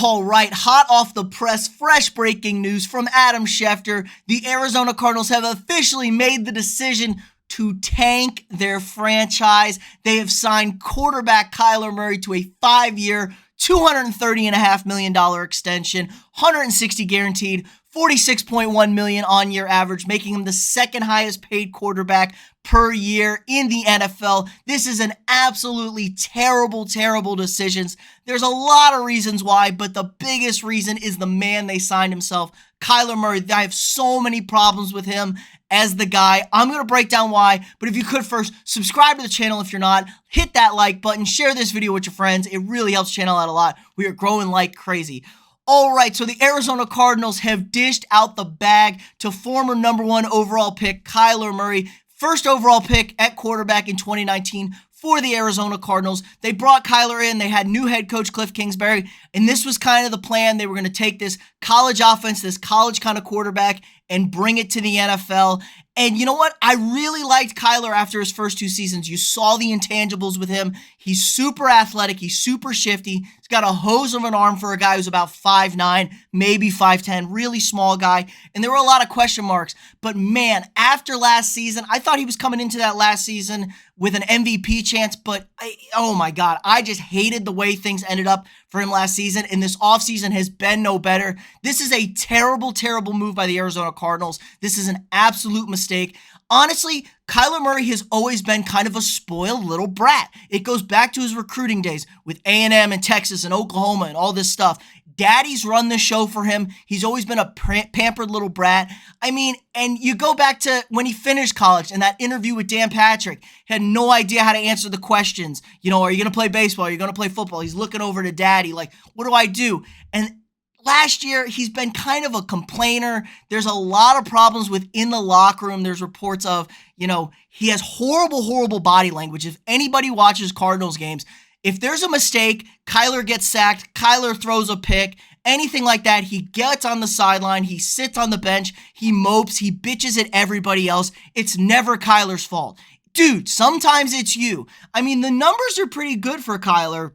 All right, hot off the press, fresh breaking news from Adam Schefter. The Arizona Cardinals have officially made the decision to tank their franchise. They have signed quarterback Kyler Murray to a 5-year, $230.5 million extension, 160 guaranteed, 46.1 million on-year average, making him the second highest paid quarterback per year in the NFL. This is an absolutely terrible decision. There's a lot of reasons why, but the biggest reason is the man they signed himself, Kyler Murray. I have so many problems with him as the guy. I'm going to break down why, but if you could first, subscribe to the channel if you're not, hit that like button, share this video with your friends. It really helps the channel out a lot. We are growing like crazy. All right, so the Arizona Cardinals have dished out the bag to former #1 overall pick Kyler Murray, first overall pick at quarterback in 2019 for the Arizona Cardinals. They brought Kyler in. They had new head coach Cliff Kingsbury, and this was kind of the plan. They were going to take this college offense, this college kind of quarterback, and bring it to the NFL. And you know what? I really liked Kyler after his first 2 seasons. You saw the intangibles with him. He's super athletic. He's super shifty. He's got a hose of an arm for a guy who's about 5'9", maybe 5'10", really small guy. And there were a lot of question marks. But man, after last season, I thought he was coming into that last season with an MVP chance. But oh my God, I just hated the way things ended up for him last season. And this offseason has been no better. This is a terrible move by the Arizona Cardinals. This is an absolute mistake. Honestly, Kyler Murray has always been kind of a spoiled little brat. It goes back to his recruiting days with A&M and Texas and Oklahoma and all this stuff. Daddy's run the show for him. He's always been a pampered little brat. I mean, and you go back to when he finished college and that interview with Dan Patrick, had no idea how to answer the questions. You know, are you going to play baseball? Are you going to play football? He's looking over to Daddy like, what do I do? And last year, he's been kind of a complainer. There's a lot of problems within the locker room. There's reports of, you know, he has horrible body language. If anybody watches Cardinals games, if there's a mistake, Kyler gets sacked, Kyler throws a pick, anything like that, he gets on the sideline, he sits on the bench, he mopes, he bitches at everybody else. It's never Kyler's fault. Dude, sometimes it's you. I mean, the numbers are pretty good for Kyler.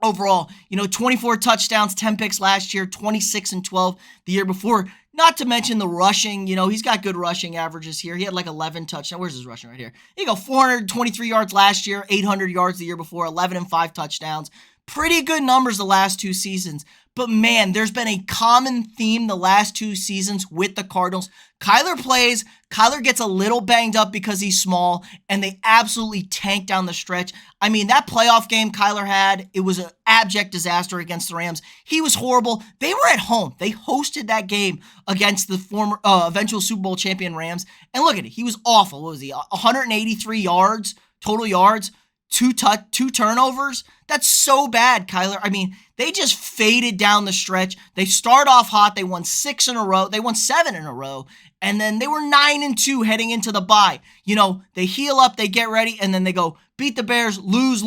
Overall, you know, 24 touchdowns, 10 picks last year, 26 and 12 the year before. Not to mention the rushing. You know, he's got good rushing averages here. He had like 11 touchdowns. Where's his rushing right here? Here you go, 423 yards last year, 800 yards the year before, 11 and 5 touchdowns. Pretty good numbers the last 2 seasons. But man, there's been a common theme the last 2 seasons with the Cardinals. Kyler plays, Kyler gets a little banged up because he's small, and they absolutely tank down the stretch. I mean, that playoff game Kyler had, it was an abject disaster against the Rams. He was horrible. They were at home. They hosted that game against the former eventual Super Bowl champion Rams. And look at it. He was awful. What was he? 183 yards, total yards. 2 turnovers. That's so bad, Kyler. I mean, they just faded down the stretch. They start off hot. They won 6 in a row. They won 7 in a row. And then they were 9-2 heading into the bye. You know, they heal up, they get ready, and then they go beat the Bears, lose,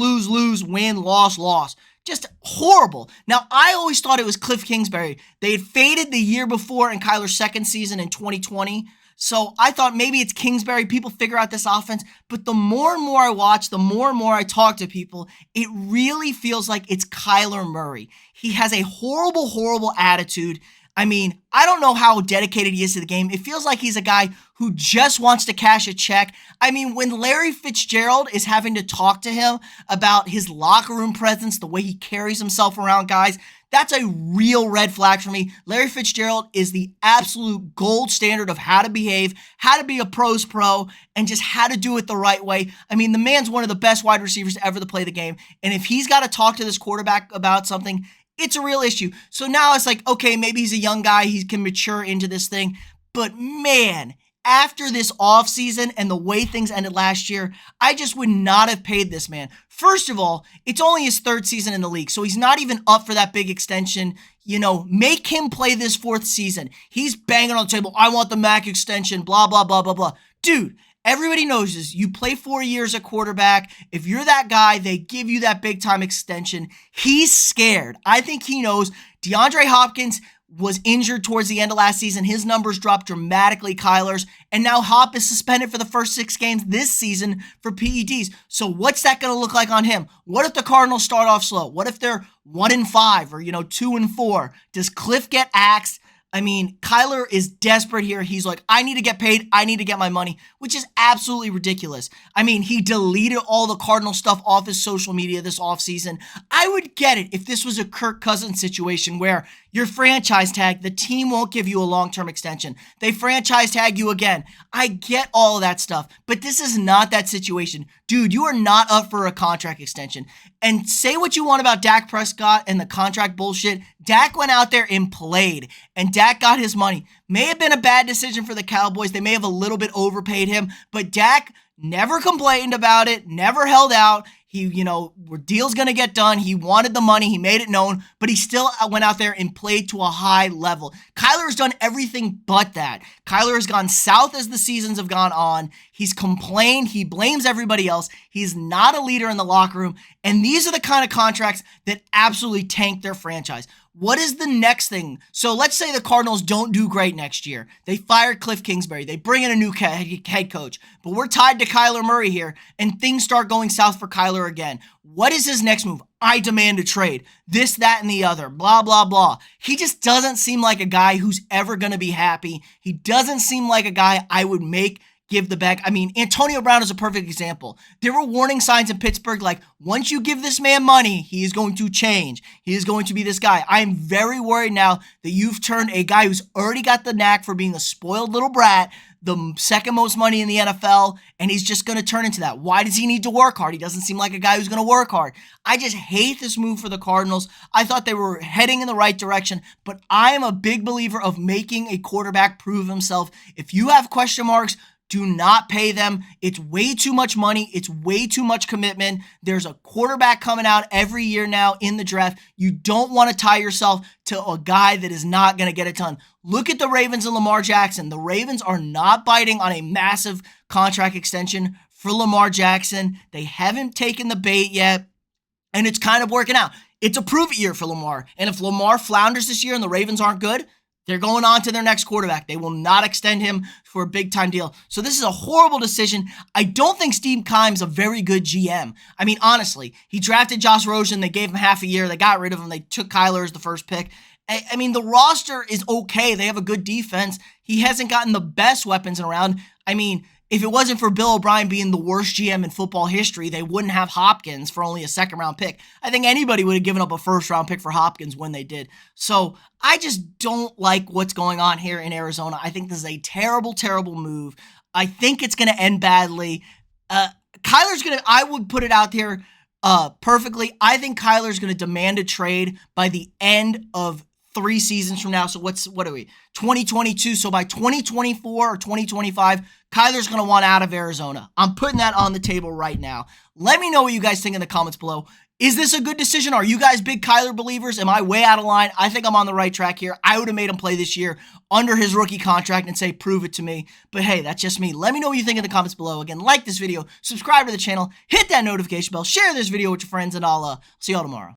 win, loss. Just horrible. Now, I always thought it was Cliff Kingsbury. They had faded the year before in Kyler's second season in 2020. So I thought maybe it's Kingsbury. People figure out this offense. But the more and more I watch, the more and more I talk to people, it really feels like it's Kyler Murray. He has a horrible attitude. I mean, I don't know how dedicated he is to the game. It feels like he's a guy who just wants to cash a check. I mean, when Larry Fitzgerald is having to talk to him about his locker room presence, the way he carries himself around guys, that's a real red flag for me. Larry Fitzgerald is the absolute gold standard of how to behave, how to be a pro's pro, and just how to do it the right way. I mean, the man's one of the best wide receivers ever to play the game. And if he's got to talk to this quarterback about something, it's a real issue. So now it's like, okay, maybe he's a young guy. He can mature into this thing. But man, after this offseason and the way things ended last year, I just would not have paid this man. First of all, it's only his 3rd season in the league, so he's not even up for that big extension. You know, make him play this 4th season. He's banging on the table, I want the MAC extension, blah, blah, blah, blah, blah. Dude, everybody knows this. You play 4 years at quarterback. If you're that guy, they give you that big-time extension. He's scared. I think he knows DeAndre Hopkins was injured towards the end of last season. His numbers dropped dramatically, Kyler's, and now Hop is suspended for the first 6 games this season for PEDs. So what's that going to look like on him? What if the Cardinals start off slow? What if they're 1-5 or, 2-4? Does Cliff get axed? I mean, Kyler is desperate here. He's like, I need to get paid. I need to get my money, which is absolutely ridiculous. I mean, he deleted all the Cardinal stuff off his social media this offseason. I would get it if this was a Kirk Cousins situation where you're franchise tag, the team won't give you a long-term extension. They franchise tag you again. I get all of that stuff, but this is not that situation. Dude, you are not up for a contract extension. And say what you want about Dak Prescott and the contract bullshit. Dak went out there and played, and Dak got his money. May have been a bad decision for the Cowboys. They may have a little bit overpaid him, but Dak never complained about it, never held out. He, deal's going to get done. He wanted the money. He made it known, but he still went out there and played to a high level. Kyler has done everything but that. Kyler has gone south as the seasons have gone on. He's complained. He blames everybody else. He's not a leader in the locker room. And these are the kind of contracts that absolutely tank their franchise. What is the next thing? So let's say the Cardinals don't do great next year. They fire Cliff Kingsbury. They bring in a new head coach. But we're tied to Kyler Murray here, and things start going south for Kyler again. What is his next move? I demand a trade. This, that, and the other. Blah, blah, blah. He just doesn't seem like a guy who's ever going to be happy. He doesn't seem like a guy I would give the bag. I mean, Antonio Brown is a perfect example. There were warning signs in Pittsburgh like, once you give this man money, he is going to change. He is going to be this guy. I am very worried now that you've turned a guy who's already got the knack for being a spoiled little brat, the second most money in the NFL, and he's just going to turn into that. Why does he need to work hard? He doesn't seem like a guy who's going to work hard. I just hate this move for the Cardinals. I thought they were heading in the right direction, but I am a big believer of making a quarterback prove himself. If you have question marks, do not pay them. It's way too much money. It's way too much commitment. There's a quarterback coming out every year now in the draft. You don't want to tie yourself to a guy that is not going to get it done. Look at the Ravens and Lamar Jackson. The Ravens are not biting on a massive contract extension for Lamar Jackson. They haven't taken the bait yet, and it's kind of working out. It's a prove-it year for Lamar. And if Lamar flounders this year and the Ravens aren't good, they're going on to their next quarterback. They will not extend him for a big-time deal. So this is a horrible decision. I don't think Steve Keim's a very good GM. I mean, honestly, he drafted Josh Rosen. They gave him half a year. They got rid of him. They took Kyler as the first pick. I mean, the roster is okay. They have a good defense. He hasn't gotten the best weapons around. I mean, if it wasn't for Bill O'Brien being the worst GM in football history, they wouldn't have Hopkins for only a second-round pick. I think anybody would have given up a first-round pick for Hopkins when they did. So I just don't like what's going on here in Arizona. I think this is a terrible, terrible move. I think it's going to end badly. Kyler's going to, I would put it out there perfectly. I think Kyler's going to demand a trade by the end of 3 seasons from now. So what are we? 2022. So by 2024 or 2025, Kyler's going to want out of Arizona. I'm putting that on the table right now. Let me know what you guys think in the comments below. Is this a good decision? Are you guys big Kyler believers? Am I way out of line? I think I'm on the right track here. I would have made him play this year under his rookie contract and say, prove it to me. But hey, that's just me. Let me know what you think in the comments below. Again, like this video, subscribe to the channel, hit that notification bell, share this video with your friends, and I'll see y'all tomorrow.